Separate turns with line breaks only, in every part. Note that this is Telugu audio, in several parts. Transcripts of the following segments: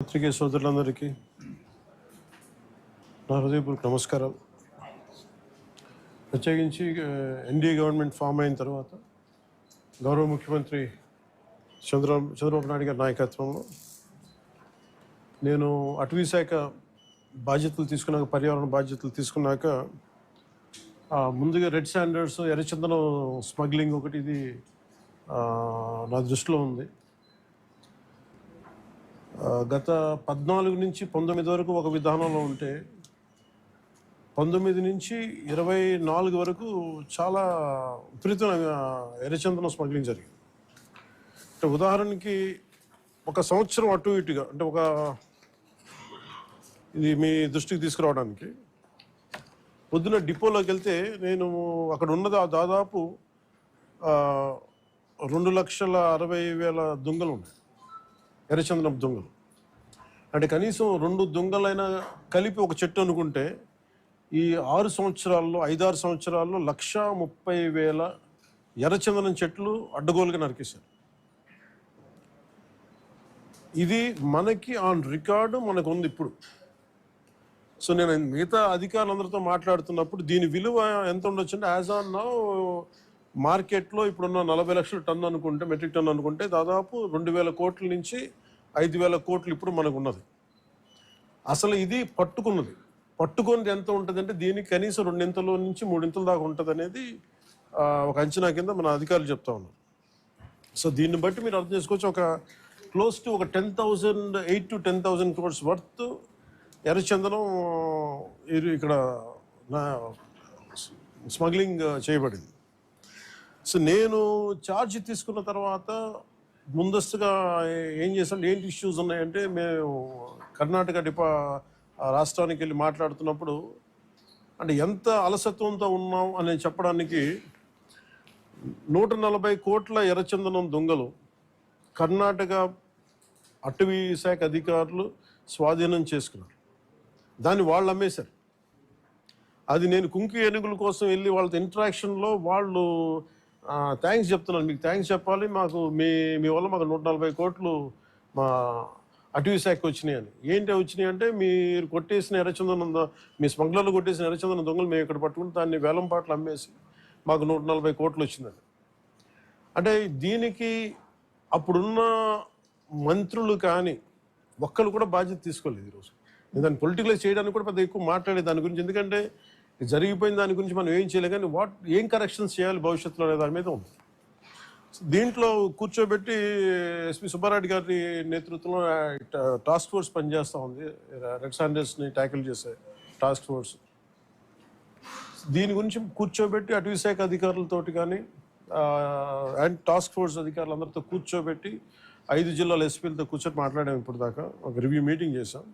పత్రికే సోదరులందరికీ నా హృదయపూర్వక నమస్కారం. ప్రత్యేకించి ఎన్డీఏ గవర్నమెంట్ ఫామ్ అయిన తర్వాత గౌరవ ముఖ్యమంత్రి చంద్రబాబు నాయుడు గారి నాయకత్వంలో నేను అటవీ శాఖ బాధ్యతలు తీసుకున్నాక, పర్యావరణ బాధ్యతలు తీసుకున్నాక ముందుగా రెడ్ శాండర్స్ ఎర్రచందనం స్మగ్లింగ్ ఒకటి ఇది నా దృష్టిలో ఉంది. గత 14 నుంచి 19 వరకు ఒక విధానంలో ఉంటే 19 నుంచి 24 వరకు చాలా విపరీతంగా ఎర్రచందనం స్మగ్లింగ్ జరిగింది. అంటే ఉదాహరణకి ఒక సంవత్సరం అటు ఇటుగా, అంటే ఇది మీ దృష్టికి తీసుకురావడానికి, పొద్దున డిపోలోకి వెళ్తే నేను అక్కడ ఉన్నది దాదాపు 2,60,60,000 దొంగలు ఉన్నాయి, ఎర్రచందనం దొంగలు. అంటే కనీసం 2 దొంగలైనా కలిపి ఒక చెట్టు అనుకుంటే ఈ 6 సంవత్సరాల్లో 5-6 సంవత్సరాల్లో 1,30,000 ఎర్రచందనం చెట్లు అడ్డగోలుగా నరికేశారు. ఇది మనకి ఆన్ రికార్డు మనకు ఉంది ఇప్పుడు. సో నేను మిగతా అధికారులందరితో మాట్లాడుతున్నప్పుడు దీని విలువ ఎంత ఉండొచ్చు అంటే, యాజ్ ఆన్ నౌ మార్కెట్లో ఇప్పుడున్న 40 లక్షల టన్ను అనుకుంటే, మెట్రిక్ టన్ను అనుకుంటే, దాదాపు 2,000 కోట్ల నుంచి 5,000 కోట్లు ఇప్పుడు మనకు ఉన్నది. అసలు ఇది పట్టుకున్నది ఎంత ఉంటుంది అంటే, దీనికి కనీసం 2 నుంచి 3 దాకా ఉంటుంది అనేది ఒక అంచనా కింద మన అధికారులు చెప్తా ఉన్నారు. సో దీన్ని బట్టి మీరు అర్థం చేసుకోవచ్చు, ఒక క్లోజ్ టు ఒక 8,000 to 10,000 crores వర్త్ ఎర్రచందనం ఇక్కడ స్మగ్లింగ్ చేయబడింది. సో నేను ఛార్జ్ తీసుకున్న తర్వాత ముందస్తుగా ఏం చేసాం, ఏంటి ఇష్యూస్ ఉన్నాయంటే, మేము కర్ణాటక రాష్ట్రానికి వెళ్ళి మాట్లాడుతున్నప్పుడు, అంటే ఎంత అలసత్వంతో ఉన్నాం అని చెప్పడానికి 140 కోట్ల ఎర్రచందనం దొంగలు కర్ణాటక అటవీ శాఖ అధికారులు స్వాధీనం చేసుకున్నారు. దాన్ని వాళ్ళు అమ్మేశారు. అది నేను కుంకి ఏనుగుల కోసం వెళ్ళి వాళ్ళతో ఇంటరాక్షన్లో వాళ్ళు థ్యాంక్స్ చెప్తున్నాను, మీకు థ్యాంక్స్ చెప్పాలి, మాకు మీ వల్ల మాకు 140 కోట్లు మా అటవీ శాఖకి వచ్చినాయి అని. ఏంటి వచ్చినాయి అంటే, మీరు కొట్టేసిన ఎర్రచందనం, మీ స్మగ్లర్లు కొట్టేసిన ఎర్రచందనం దొంగలు మేము ఇక్కడ పట్టుకుని దాన్ని వేలం పాటలు అమ్మేసి మాకు 140 కోట్లు వచ్చిందని. అంటే దీనికి అప్పుడున్న మంత్రులు కానీ ఒక్కరు కూడా బాధ్యత తీసుకోలేదు. ఈరోజు నేను దాన్ని పొలిటికలైజ్ చేయడానికి కూడా పెద్ద ఎక్కువ మాట్లాడే దాని గురించి, ఎందుకంటే జరిగిపోయిన దాని గురించి మనం ఏం చేయలేదు, కానీ ఏం కరెక్షన్స్ చేయాలి భవిష్యత్తులో అనే దాని మీద ఉంది. దీంట్లో కూర్చోబెట్టి ఎస్పీ సుబ్బారెడ్డి గారి నేతృత్వంలో టాస్క్ ఫోర్స్ పనిచేస్తూ ఉంది, రెడ్ శాండర్స్ని ట్యాకిల్ చేసే టాస్క్ ఫోర్స్. దీని గురించి కూర్చోబెట్టి అటవీ శాఖ అధికారులతోటి కానీ అండ్ టాస్క్ ఫోర్స్ అధికారులందరితో కూర్చోబెట్టి 5 జిల్లాల ఎస్పీలతో కూర్చొని మాట్లాడాము. ఇప్పుడు దాకా ఒక రివ్యూ మీటింగ్ చేసాం.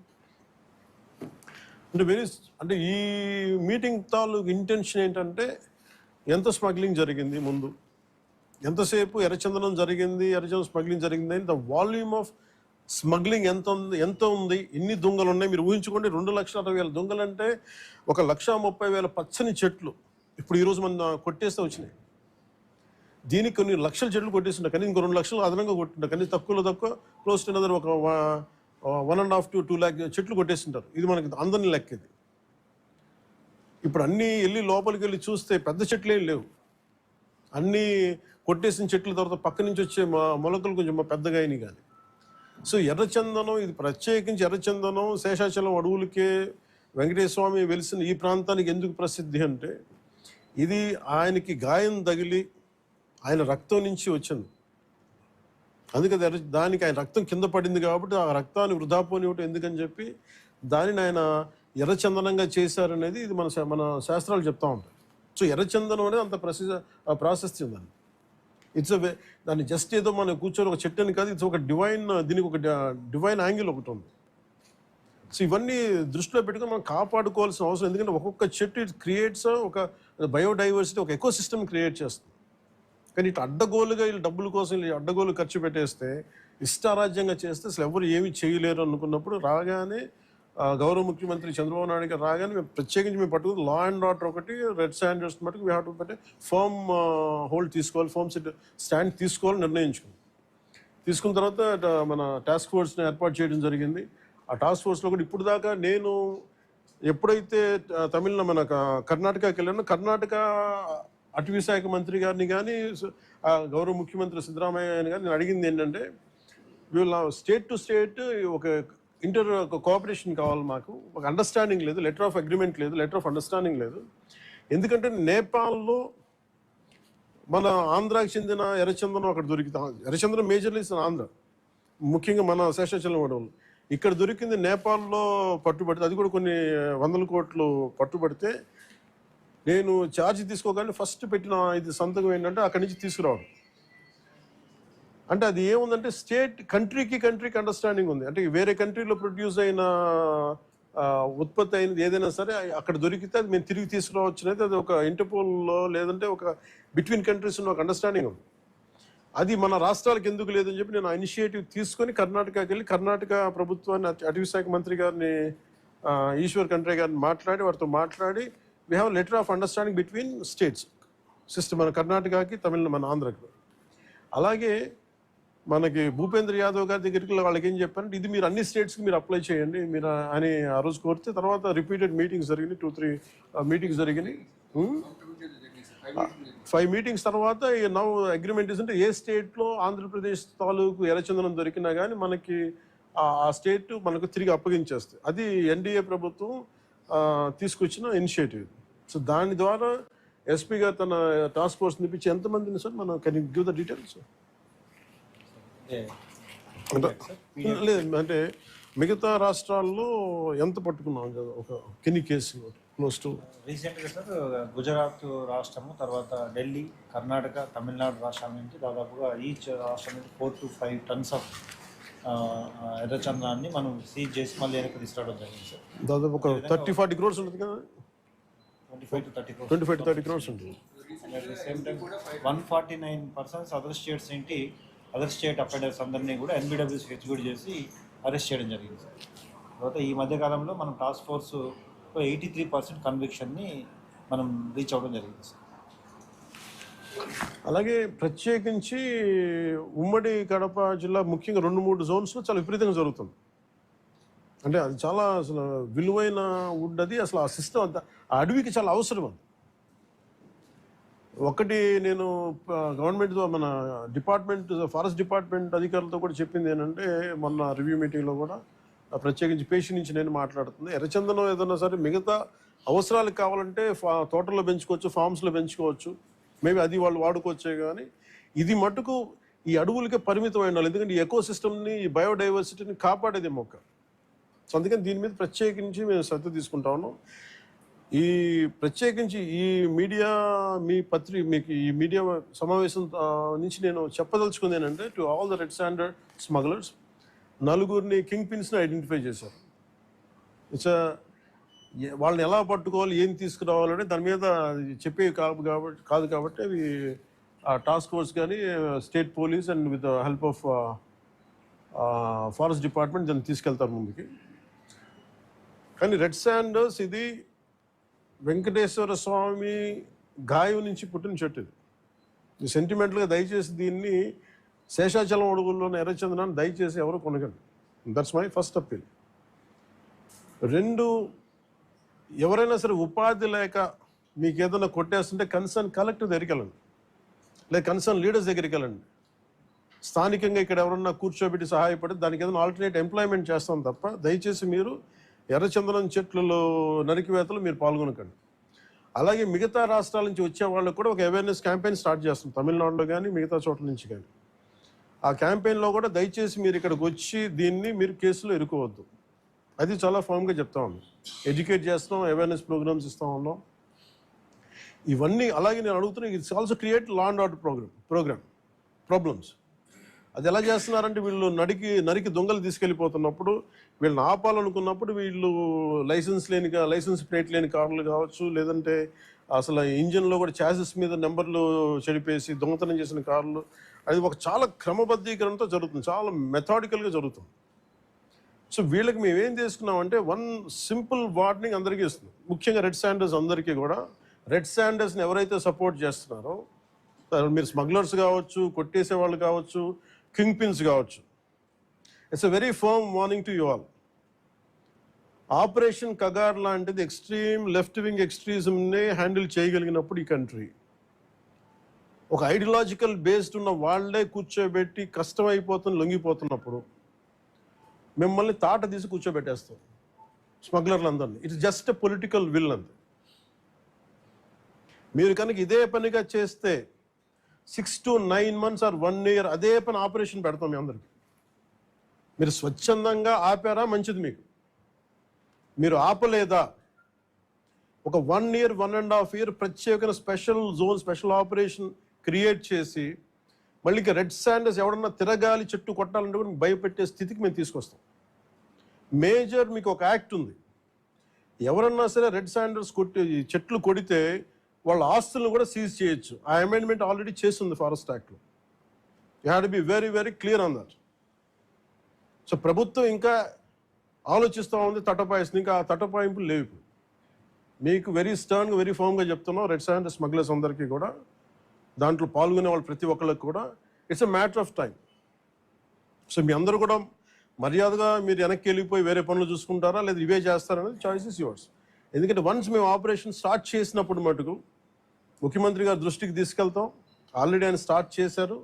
అంటే ఈ మీటింగ్ తాలూకు ఇంటెన్షన్ ఏంటంటే, ఎంత స్మగ్లింగ్ జరిగింది, ముందు ఎంతసేపు ఎర్రచందనం జరిగింది, ఎర్రచందనం స్మగ్లింగ్ జరిగింది అని, ద వాల్యూమ్ ఆఫ్ స్మగ్లింగ్ ఎంత ఉంది, ఎన్ని దొంగలు ఉన్నాయి మీరు ఊహించుకోండి. 2,60,000 దొంగలు అంటే 1,30,000 పచ్చని చెట్లు ఇప్పుడు ఈరోజు మన కొట్టేస్తే వచ్చినాయి. దీనికి కొన్ని లక్షల చెట్లు కొట్టేస్తుంటాయి, కానీ ఇంకో 2 లక్షలు అదనంగా కొట్టింటారు, కానీ తక్కువ క్లోజ్ టు అనదర్ ఒక 1.5 to 2 lakh చెట్లు కొట్టేస్తుంటారు. ఇది మనకి అందరినీ లెక్క. ఇది ఇప్పుడు అన్నీ వెళ్ళి లోపలికి వెళ్ళి చూస్తే పెద్ద చెట్లు ఏం లేవు, అన్నీ కొట్టేసిన చెట్ల తర్వాత పక్క నుంచి వచ్చే మొలకలు కొంచెం పెద్దగా అయినాయి. కానీ సో ఎర్రచందనం, ఇది ప్రత్యేకించి ఎర్రచందనం శేషాచలం అడవులకే వెంకటేశ్వర స్వామి వెలిసిన ఈ ప్రాంతానికి ఎందుకు ప్రసిద్ధి అంటే, ఇది ఆయనకి గాయం తగిలి ఆయన రక్తం నుంచి వచ్చింది. అందుకని దానికి ఆయన రక్తం కింద పడింది కాబట్టి ఆ రక్తాన్ని వృధా పోనివ్వటం ఎందుకని చెప్పి దానిని ఆయన ఎర్రచందనంగా చేశారనేది ఇది మన శాస్త్రాలు చెప్తా ఉంటాయి. సో ఎర్రచందనం అనేది అంత ప్రాశస్త్యం దాన్ని. దాన్ని జస్ట్ ఏదో మనం కూర్చొని ఒక చెట్టు అని కాదు, ఇట్స్ ఒక దీనికి ఒక డివైన్ యాంగిల్ ఒకటి ఉంది. సో ఇవన్నీ దృష్టిలో పెట్టుకుని మనం కాపాడుకోవాల్సిన అవసరం, ఎందుకంటే ఒక్కొక్క చెట్టు ఇట్ క్రియేట్స్ ఒక బయోడైవర్సిటీ, ఒక ఎకో సిస్టమ్ క్రియేట్ చేస్తుంది. కానీ ఇట్లా అడ్డగోలుగా వీళ్ళు డబ్బుల కోసం అడ్డగోలు ఖర్చు పెట్టేస్తే, ఇష్టారాజ్యంగా చేస్తే అసలు ఎవరు ఏమీ చేయలేరు అనుకున్నప్పుడు రాగానే గౌరవ ముఖ్యమంత్రి చంద్రబాబు నాయుడు గారు రాగానే మేము ప్రత్యేకించి మేము పట్టుకుని లా అండ్ ఆర్డర్ ఒకటి, రెడ్ శాండర్స్ మటుకు వీ హ్యావ్ టు పెట్టి ఫర్మ్ హోల్డ్ తీసుకోవాలి, ఫర్మ్ స్టాండ్ తీసుకోవాలని నిర్ణయించుకుంది. తీసుకున్న తర్వాత మన టాస్క్ ఫోర్స్ని ఏర్పాటు చేయడం జరిగింది. ఆ టాస్క్ ఫోర్స్లో కూడా ఇప్పుడు దాకా నేను ఎప్పుడైతే తమిళనాడు మన కర్ణాటకకి వెళ్ళానో, కర్ణాటక అటవీ శాఖ మంత్రి గారిని కానీ గౌరవ ముఖ్యమంత్రి సిద్ధరామయ్య కానీ నేను అడిగింది ఏంటంటే, వీళ్ళ స్టేట్ టు స్టేట్ ఒక కోఆపరేషన్ కావాలి, మాకు ఒక అండర్స్టాండింగ్ లేదు, లెటర్ ఆఫ్ అగ్రిమెంట్ లేదు, లెటర్ ఆఫ్ అండర్స్టాండింగ్ లేదు. ఎందుకంటే నేపాల్లో మన ఆంధ్రాకి చెందిన ఎర్రచందనం అక్కడ దొరికింది. ఎర్రచందనం మేజర్లీ ఆంధ్ర, ముఖ్యంగా మన శేషాచలం అడవులు. ఇక్కడ దొరికింది నేపాల్లో పట్టుబడితే, అది కూడా కొన్ని 100 కోట్లు పట్టుబడితే, నేను ఛార్జ్ తీసుకోగానే ఫస్ట్ పెట్టిన ఇది సంతకం ఏంటంటే అక్కడి నుంచి తీసుకురావడం. అంటే అది ఏముందంటే కంట్రీకి అండర్స్టాండింగ్ ఉంది. అంటే వేరే కంట్రీలో ప్రొడ్యూస్ అయిన ఉత్పత్తి అయినది ఏదైనా సరే అక్కడ దొరికితే అది మేము తిరిగి తీసుకురావచ్చు అనేది, అది ఒక ఇంటర్పోల్లో లేదంటే ఒక బిట్వీన్ కంట్రీస్ ఉన్న ఒక అండర్స్టాండింగ్ ఉంది. అది మన రాష్ట్రాలకు ఎందుకు లేదని చెప్పి నేను ఆ ఇనిషియేటివ్ తీసుకొని కర్ణాటకకి వెళ్ళి కర్ణాటక ప్రభుత్వాన్ని, అటవీ శాఖ మంత్రి గారిని ఈశ్వర్ ఖండ్రే గారిని వారితో మాట్లాడి we have letter of understanding between states system, మన కర్ణాటకకి మన ఆంధ్రకి. అలాగే మనకి భూపేంద్ర యాదవ్ గారి దగ్గరికి వాళ్ళకి ఏం చెప్పారంటే, ఇది మీరు అన్ని స్టేట్స్కి మీరు అప్లై చేయండి మీరు అని ఆ రోజు కోరితే, తర్వాత రిపీటెడ్ మీటింగ్స్ జరిగినాయి, 2-3 మీటింగ్స్ జరిగినాయి. 5 మీటింగ్స్ తర్వాత నౌ అగ్రిమెంట్ అంటే ఏ స్టేట్లో ఆంధ్రప్రదేశ్ తాలూకు ఎర్రచందనం దొరికినా కానీ మనకి ఆ స్టేట్ మనకు తిరిగి అప్పగించేస్తుంది. అది ఎన్డీఏ ప్రభుత్వం తీసుకొచ్చిన ఇనిషియేటివ్. సో దాని ద్వారా ఎస్పీ గారు తన టాస్క్ ఫోర్స్ నిపించి ఎంతమందిని సార్ మనం can you give the details? లేదు అంటే మిగతా రాష్ట్రాల్లో ఎంత పట్టుకున్నాం కదా, ఒక కిన్ని కేసులు క్లోజ్ టు
రీసెంట్గా సార్ గుజరాత్ రాష్ట్రము, తర్వాత ఢిల్లీ, కర్ణాటక, తమిళనాడు రాష్ట్రాల నుంచి దాదాపుగా ఈచ్ రాష్ట్రం నుంచి 4 to 5 tons ఆఫ్ ఎర్రచందనాన్ని మనం సీజ్ చేసి మళ్ళీ వెనక్కి తీసుకురావడం జరిగింది సార్.
దాదాపు ఒక 30-40 crores ఉంటుంది కదా,
25 to
30 crores ఉంటుంది.
At the same time 149 persons other states ఏంటి, అదర్ స్టేట్ అఫెండర్స్ అందరినీ కూడా ఎన్బిడబ్ల్యూసీ ఎగ్జిక్యూట్ చేసి అరెస్ట్ చేయడం జరిగింది సార్. తర్వాత ఈ మధ్యకాలంలో మనం టాస్క్ ఫోర్స్ 83% కన్విక్షన్ని మనం రీచ్ అవ్వడం జరిగింది సార్.
అలాగే ప్రత్యేకించి ఉమ్మడి కడప జిల్లా ముఖ్యంగా 2-3 జోన్స్లో చాలా విపరీతంగా జరుగుతుంది. అంటే అది చాలా అసలు విలువైన వుడ్, అది అసలు ఆ సిస్టమ్ అంతా ఆ అడవికి చాలా అవసరం. అది ఒకటి నేను గవర్నమెంట్ మన డిపార్ట్మెంట్, ఫారెస్ట్ డిపార్ట్మెంట్ అధికారులతో కూడా చెప్పింది ఏంటంటే, మొన్న రివ్యూ మీటింగ్లో కూడా ప్రత్యేకించి పేషి నుంచి నేను మాట్లాడుతుంది, ఎర్రచందనం ఏదైనా సరే మిగతా అవసరాలకు కావాలంటే తోటల్లో పెంచుకోవచ్చు, ఫార్మ్స్లో పెంచుకోవచ్చు, మేబీ అది వాళ్ళు వాడుకోవచ్చే. కానీ ఇది మటుకు ఈ అడవులకే పరిమితం అయిన, ఎందుకంటే ఈ ఎకో సిస్టమ్ని, ఈ బయోడైవర్సిటీని కాపాడేది మొక్క. సో అందుకని దీని మీద ప్రత్యేకించి మేము శ్రద్ధ తీసుకుంటా ఉన్నాం. ఈ ప్రత్యేకించి ఈ మీడియా మీకు ఈ మీడియా సమావేశం నుంచి నేను చెప్పదలుచుకుంది ఏంటంటే, to all the red sanders smugglers, 4 king పిన్స్ని ఐడెంటిఫై చేశారు. వాళ్ళని ఎలా పట్టుకోవాలి, ఏం తీసుకురావాలంటే దాని మీద చెప్పే కాదు కాబట్టి అవి టాస్క్ ఫోర్స్ కానీ state police and with help of forest department దాన్ని తీసుకెళ్తారు ముందుకి. కానీ రెడ్ శాండర్స్ ఇది వెంకటేశ్వర స్వామి గాయం నుంచి పుట్టిన చెట్టు. ఇది సెంటిమెంటల్గా దయచేసి దీన్ని శేషాచలం అడవుల్లోని ఎర్రచందనాన్ని దయచేసి ఎవరు కొనగండి. That's my first appeal. 2, ఎవరైనా సరే ఉపాధి లేక మీకు ఏదైనా కొట్టేస్తుంటే కన్సర్న్ కలెక్టర్ దగ్గరికి వెళ్ళండి, లేదా కన్సర్న్ లీడర్స్ దగ్గరికి వెళ్ళండి. స్థానికంగా ఇక్కడ ఎవరన్నా కూర్చోబెట్టి సహాయపడి దానికి ఏదైనా ఆల్టర్నేట్ ఎంప్లాయ్మెంట్ చేస్తాం తప్ప దయచేసి మీరు ఎర్రచందనం చెట్లలో నరికివేతలు మీరు పాల్గొనకండి. అలాగే మిగతా రాష్ట్రాల నుంచి వచ్చే వాళ్ళకు కూడా ఒక అవేర్నెస్ క్యాంపెయిన్ స్టార్ట్ చేస్తాం, తమిళనాడులో కానీ మిగతా చోట్ల నుంచి కానీ. ఆ క్యాంపెయిన్లో కూడా దయచేసి మీరు ఇక్కడికి వచ్చి దీన్ని మీరు కేసులో ఇరుకోవద్దు, అది చాలా ఫామ్గా చెప్తా ఉన్నాం. ఎడ్యుకేట్ చేస్తాం, అవేర్నెస్ ప్రోగ్రామ్స్ ఇస్తూ ఉన్నాం, ఇవన్నీ. అలాగే నేను అడుగుతున్నా, it's also create law and order problems. అది ఎలా చేస్తున్నారంటే, వీళ్ళు నరికి దొంగలు తీసుకెళ్ళిపోతున్నప్పుడు వీళ్ళని ఆపాలనుకున్నప్పుడు వీళ్ళు లైసెన్స్ ప్లేట్ లేని కార్లు కావచ్చు, లేదంటే అసలు ఇంజిన్లో కూడా చాసెస్ మీద నెంబర్లు చెడిపేసి దొంగతనం చేసిన కార్లు, అది ఒక చాలా క్రమబద్ధీకరణతో జరుగుతుంది, చాలా మెథాడికల్గా జరుగుతుంది. సో వీళ్ళకి మేమేం చేసుకున్నామంటే, 1 సింపుల్ వార్నింగ్ అందరికీ ఇస్తుంది, ముఖ్యంగా రెడ్ శాండర్స్ అందరికీ కూడా. రెడ్ శాండర్స్ని ఎవరైతే సపోర్ట్ చేస్తున్నారో, మీరు స్మగ్లర్స్ కావచ్చు, కొట్టేసే వాళ్ళు కావచ్చు, కింగ్ పిన్స్ కావచ్చు. It's a very firm warning to you all. Operation Kagar లాంటిది ఎక్స్ట్రీమ్ లెఫ్ట్ వింగ్ ఎక్స్ట్రీజంనే హ్యాండిల్ చేయగలిగినప్పుడు ఈ కంట్రీ, ఒక ఐడియాలజికల్ బేస్డ్ ఉన్న వాళ్ళే కూర్చోబెట్టి కష్టమైపోతుంది లొంగిపోతున్నప్పుడు మిమ్మల్ని తాట తీసి కూర్చోబెట్టేస్తాం స్మగ్లర్లందరినీ. It's just a political will అంతే. మీరు కనుక ఇదే పనిగా చేస్తే 6 to 9 months ఆర్ 1 year అదే పని ఆపరేషన్ పెడతాం మీ అందరికి. మీరు స్వచ్ఛందంగా ఆపారా మంచిది, మీరు ఆపలేదా ఒక 1 year 1.5 year ప్రత్యేకమైన special zone special operation create చేసి మళ్ళీ ఇంకా రెడ్ శాండర్స్ ఎవడన్నా తిరగాలి చెట్టు కొట్టాలంటే కూడా భయపెట్టే స్థితికి మేము తీసుకొస్తాం. మేజర్ మీకు ఒక యాక్ట్ ఉంది, ఎవరన్నా సరే రెడ్ శాండర్స్ చెట్లు కొడితే వాళ్ళ ఆస్తులను కూడా సీజ్ చేయొచ్చు. ఆ అమెండ్మెంట్ ఆల్రెడీ చేస్తుంది ఫారెస్ట్ యాక్ట్లో. You have to be very very clear on that. So ప్రభుత్వం ఇంకా ఆలోచిస్తూ ఉంది, తటపాయిస్తుంది. ఇంకా ఆ తటపాయింపులు లేవు. మీకు వెరీ స్టర్న్గా వెరీ ఫర్మ్గా చెప్తున్నాం, రెడ్ శాండర్ స్మగ్లర్స్ అందరికీ కూడా, దాంట్లో పాల్గొనే వాళ్ళు ప్రతి ఒక్కరికి కూడా it's a matter of time. So మీ అందరూ కూడా మర్యాదగా మీరు వెనక్కి వెళ్ళిపోయి వేరే పనులు చూసుకుంటారా లేదా ఇవే చేస్తారనేది చాయిస్ ఇస్ యువర్స్. ఎందుకంటే వన్స్ మేము ఆపరేషన్ స్టార్ట్ చేసినప్పుడు మటుకు ముఖ్యమంత్రి గారి దృష్టికి తీసుకెళ్తాం. ఆల్రెడీ ఆయన స్టార్ట్ చేశారు.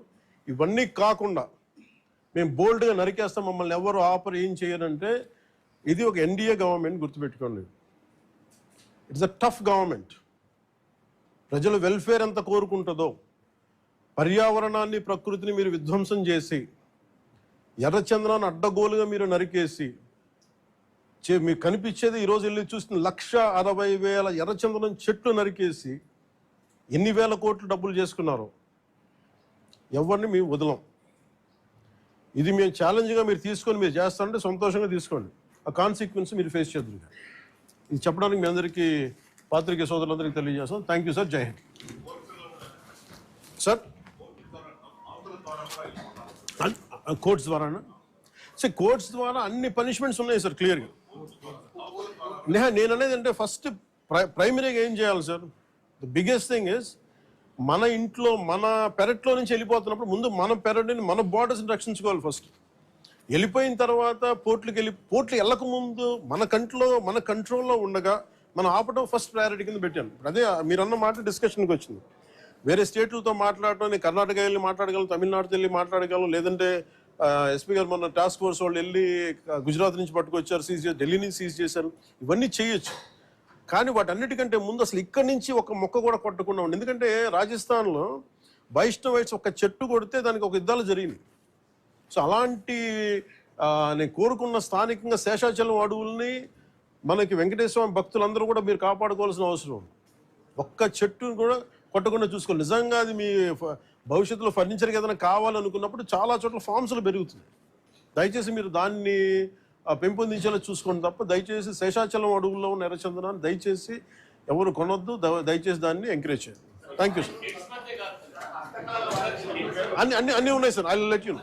ఇవన్నీ కాకుండా మేము బోల్డ్గా నరికేస్తాం, మమ్మల్ని ఎవరు ఏం చేయరంటే ఇది ఒక ఎన్డీఏ గవర్నమెంట్, గుర్తుపెట్టుకోండి. It's a tough government. ప్రజల వెల్ఫేర్ ఎంత కోరుకుంటుందో, పర్యావరణాన్ని ప్రకృతిని మీరు విధ్వంసం చేసి ఎర్రచందనాన్ని అడ్డగోలుగా మీరు నరికేసి మీకు కనిపించేది ఈరోజు వెళ్ళి చూస్తున్న 160,000 ఎర్రచందనం చెట్లు నరికేసి ఎన్ని వేల కోట్లు డబ్బులు చేసుకున్నారు. ఎవరిని మేము వదలం. ఇది మేము ఛాలెంజ్గా మీరు తీసుకొని మీరు చేస్తారంటే సంతోషంగా తీసుకోండి. ఆ కాన్సిక్వెన్స్ మీరు ఫేస్ చేద్దరు. ఇది చెప్పడానికి మీ అందరికీ పాత్రికేయ సోదరులందరికీ తెలియజేస్తాం. Thank you sir. జై హింద్. సార్ కోర్ట్స్ ద్వారానా? సార్ కోర్ట్స్ ద్వారా అన్ని పనిష్మెంట్స్ ఉన్నాయి సార్ క్లియర్గా. నేను అనేది అంటే ఫస్ట్ ప్రైమరీగా ఏం చేయాలి sir? The biggest thing is మన ఇంట్లో మన పెరట్లో నుంచి వెళ్ళిపోతున్నప్పుడు ముందు మన పెరట్ని మన బార్డర్స్ని రక్షించుకోవాలి ఫస్ట్. వెళ్ళిపోయిన తర్వాత పోర్ట్లు వెళ్ళక ముందు మన కంట్రోల్లో ఉండగా మనం ఆపడం ఫస్ట్ ప్రయారిటీ కింద పెట్టాను. అదే మీరన్న మాట డిస్కషన్కి వచ్చింది. వేరే స్టేట్లతో మాట్లాడటం, నేను కర్ణాటక వెళ్ళి మాట్లాడగలను, తమిళనాడుతో వెళ్ళి మాట్లాడగలను, లేదంటే ఎస్పీ గారు మన టాస్క్ ఫోర్స్ వాళ్ళు వెళ్ళి గుజరాత్ నుంచి పట్టుకొచ్చారు, సీజ్ చేసి ఢిల్లీ నుంచి సీజ్ చేశారు. ఇవన్నీ చేయొచ్చు. కానీ వాటన్నిటికంటే ముందు అసలు ఇక్కడి నుంచి ఒక మొక్క కూడా కొట్టకుండా ఉండి. ఎందుకంటే రాజస్థాన్లో వైష్ణవైట్స్ ఒక చెట్టు కొడితే దానికి ఒక యుద్ధాలు జరిగింది. సో అలాంటి నేను కోరుకున్న స్థానికంగా శేషాచలం అడవుల్ని మనకి వెంకటేశ్వర భక్తులందరూ కూడా మీరు కాపాడుకోవాల్సిన అవసరం ఉంది. ఒక్క చెట్టును కూడా కొట్టకుండా చూసుకోవాలి. నిజంగా అది మీ భవిష్యత్తులో ఫర్నిచర్కి ఏదైనా కావాలనుకున్నప్పుడు చాలా చోట్ల ఫామ్స్లు పెరుగుతుంది. దయచేసి మీరు దాన్ని పెంపొందించేలా చూసుకోండి తప్ప దయచేసి శేషాచలం అడవుల్లో ఉన్న ఎర్రచందనాన్ని దయచేసి ఎవరు కొనొద్దు. దయచేసి దాన్ని ఎంకరేజ్ చేయండి. Thank you sir. అన్నీ ఉన్నాయి sir. I will let you know.